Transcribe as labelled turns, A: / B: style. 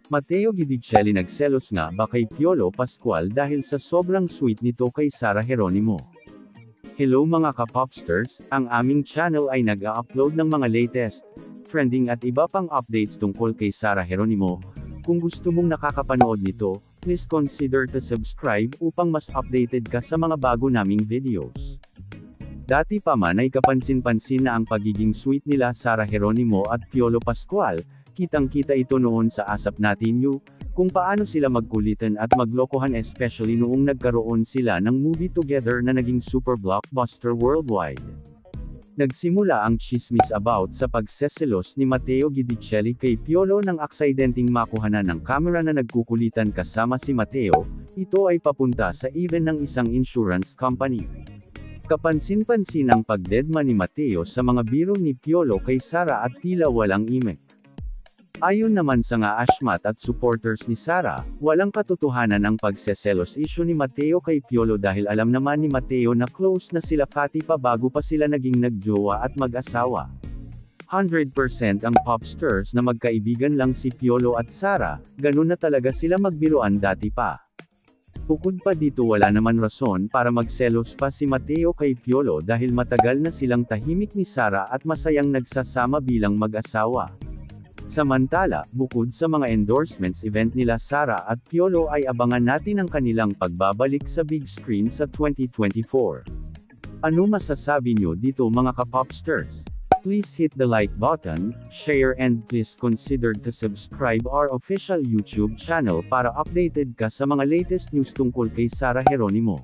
A: Matteo Guidicelli nagselos nga ba kay Piolo Pascual dahil sa sobrang sweet nito kay Sara Geronimo? Hello mga ka-popsters, ang aming channel ay nag-a-upload ng mga latest, trending at iba pang updates tungkol kay Sara Geronimo. Kung gusto mong nakakapanood nito, please consider to subscribe upang mas updated ka sa mga bago naming videos. Dati pa man ay kapansin-pansin na ang pagiging sweet nila Sara Geronimo at Piolo Pascual. Kitang-kita ito noon sa Asap Natin You, kung paano sila magkulitan at maglokohan, especially noong nagkaroon sila ng movie together na naging super blockbuster worldwide. Nagsimula ang chismis about sa pagseselos ni Matteo Guidicelli kay Piolo nang aksidenteng makuhanan ng kamera na nagkukulitan kasama si Matteo. Ito ay papunta sa event ng isang insurance company. Kapansin-pansin ang pagdedma ni Matteo sa mga biro ni Piolo kay Sara at tila walang imik. Ayon naman sa nga Ashmat at supporters ni Sara, walang katotohanan ang pagseselos issue ni Matteo kay Piolo dahil alam naman ni Matteo na close na sila pati pa bago pa sila naging nagjowa at mag-asawa. 100% ang popstars na magkaibigan lang si Piolo at Sara, ganun na talaga sila magbiruan dati pa. Bukod pa dito wala naman rason para magselos pa si Matteo kay Piolo dahil matagal na silang tahimik ni Sara at masayang nagsasama bilang mag-asawa. Samantala, bukod sa mga endorsements event nila Sara at Piolo ay abangan natin ang kanilang pagbabalik sa big screen sa 2024. Ano masasabi nyo dito mga ka-popsters? Please hit the like button, share and please consider to subscribe our official YouTube channel para updated ka sa mga latest news tungkol kay Sara Geronimo.